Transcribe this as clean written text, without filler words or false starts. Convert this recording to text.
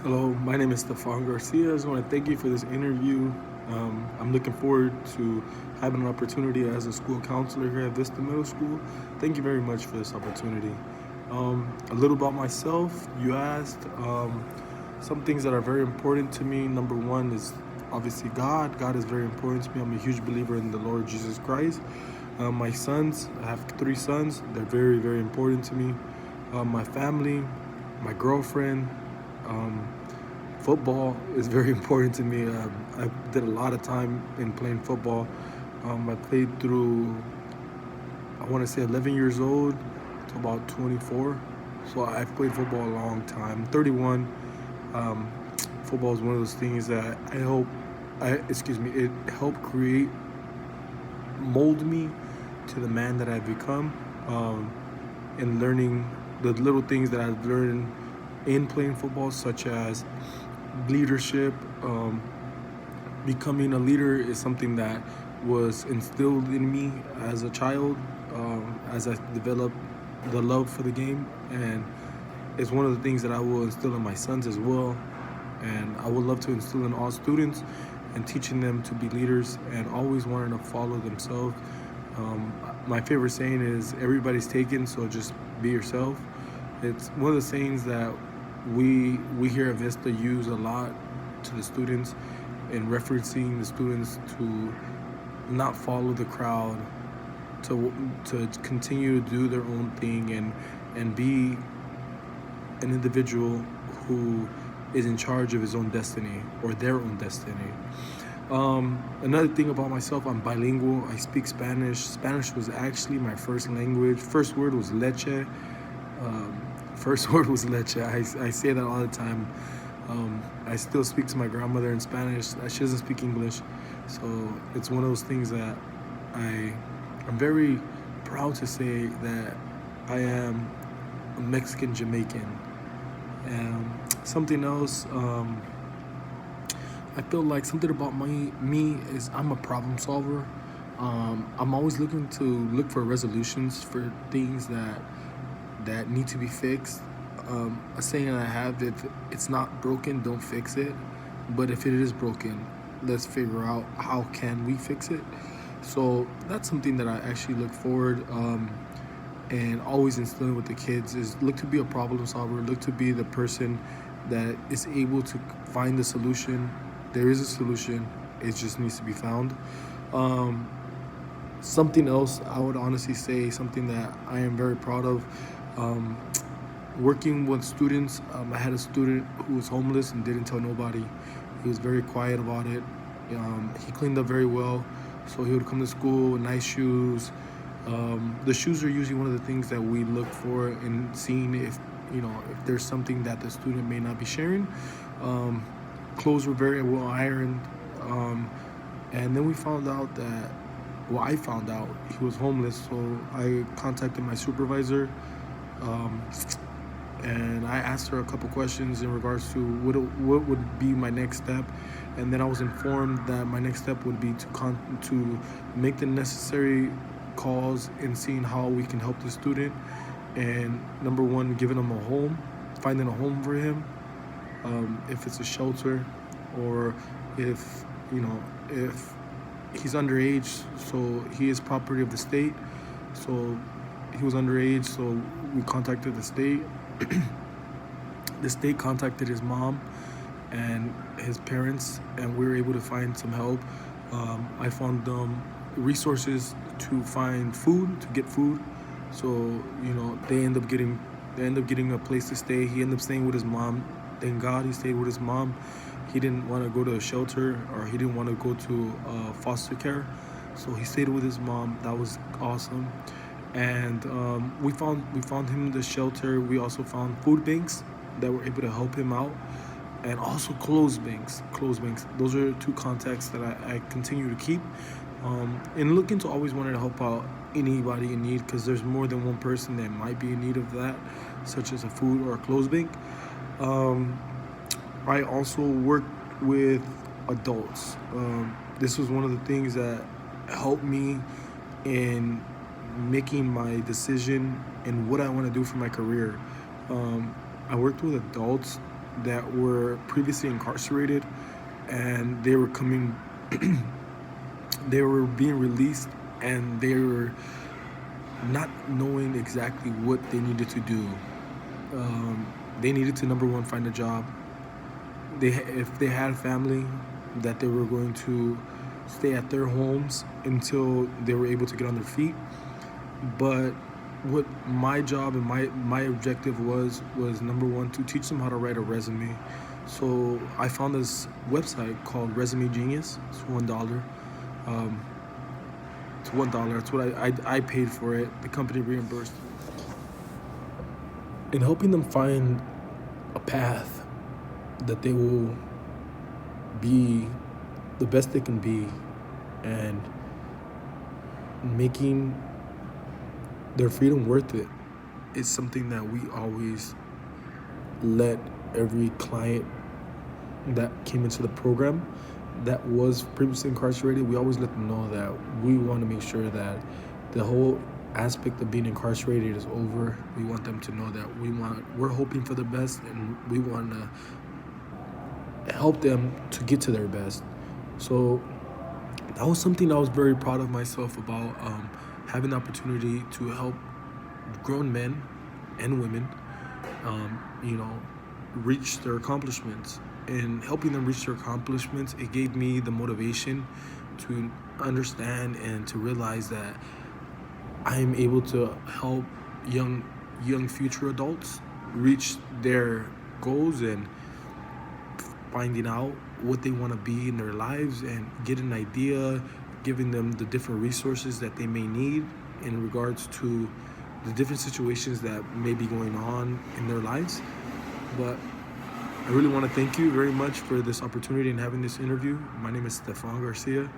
Hello, my name is Stefan Garcia. I just want to thank you for this interview. I'm looking forward to having an opportunity as a school counselor here at Vista Middle School. Thank you very much for this opportunity. A little about myself. You asked some things that are very important to me. Number one is obviously God. God is very important to me. I'm a huge believer in the Lord Jesus Christ. My sons, I have three sons. They're very, very important to me. My family, my girlfriend, um, football is very important to me. I did a lot of time in playing football. I played through, I want to say 11 years old to about 24. So I've played football a long time. 31. Um, Football is one of those things that it helped create, mold me to the man that I've become. And learning the little things that I've learned in playing football, such as leadership. Becoming a leader is something that was instilled in me as a child, as I developed the love for the game, and it's one of the things that I will instill in my sons as well. And I would love to instill in all students and teaching them to be leaders and always wanting to follow themselves. My favorite saying is everybody's taken, so just be yourself. It's one of the sayings that we here at Vista use a lot to the students in referencing the students to not follow the crowd, to continue to do their own thing and be an individual who is in charge of his own destiny or their own destiny. Another thing about myself, I'm bilingual. I speak Spanish. Spanish was actually my first language. First word was leche. First word was leche. I say that all the time. I still speak to my grandmother in Spanish. She doesn't speak English. So it's one of those things that I'm very proud to say that I am a Mexican Jamaican. Something else, I feel like something about me is I'm a problem solver. I'm always looking to look for resolutions for things that need to be fixed. A saying that I have: if it's not broken, don't fix it. But if it is broken, let's figure out how can we fix it. So that's something that I actually look forward. And always instilling with the kids is look to be a problem solver, look to be the person that is able to find the solution. There is a solution, it just needs to be found. um, Something else I would honestly say, something that I am very proud of, um, working with students. I had a student who was homeless and didn't tell nobody. He was very quiet about it. He cleaned up very well, so he would come to school with nice shoes. The shoes are usually one of the things that we look for in seeing if there's something that the student may not be sharing. Um, Clothes were very well ironed, and then we found out that, well, I found out he was homeless, so I contacted my supervisor. Um, and I asked her a couple questions in regards to what would be my next step, and then I was informed that my next step would be to make the necessary calls and seeing how we can help the student. And number one, giving him a home, finding a home for him, if it's a shelter, or if if he's underage, so he is property of the state. So he was underage, so we contacted the state. The state contacted his mom and his parents, and we were able to find some help. I found them resources to find food, to get food. So they end up getting a place to stay. He ended up staying with his mom. Thank God he stayed with his mom. He didn't want to go to a shelter, or he didn't want to go to foster care, so he stayed with his mom. That was awesome. And we found him the shelter. We also found food banks that were able to help him out, and also clothes banks. Those are two contacts that I continue to keep, and looking to always wanting to help out anybody in need, because there's more than one person that might be in need of that, such as a food or a clothes bank. um, I also work with adults. This was one of the things that helped me in making my decision and what I want to do for my career. I worked with adults, that were previously incarcerated, and they were coming, they were being released, and they were not knowing exactly what they needed to do. They needed to, number one, find a job. If they had a family, that they were going to stay at their homes until they were able to get on their feet. But what my job and my objective was number one, to teach them how to write a resume. So I found this website called Resume Genius. It's $1. Um, it's $1. That's what I paid for it. The company reimbursed. In helping them find a path that they will be the best they can be, and making their freedom worth it, is something that we always let every client that came into the program that was previously incarcerated, we always let them know that we want to make sure that the whole aspect of being incarcerated is over. We want them to know that we're hoping for the best, and we want to help them to get to their best. So that was something I was very proud of myself about, having the opportunity to help grown men and women, reach their accomplishments. And helping them reach their accomplishments, it gave me the motivation to understand and to realize that I am able to help young future adults reach their goals, and finding out what they want to be in their lives, and get an idea, giving them the different resources that they may need in regards to the different situations that may be going on in their lives. But I really want to thank you very much for this opportunity and having this interview. My name is Stefan Garcia.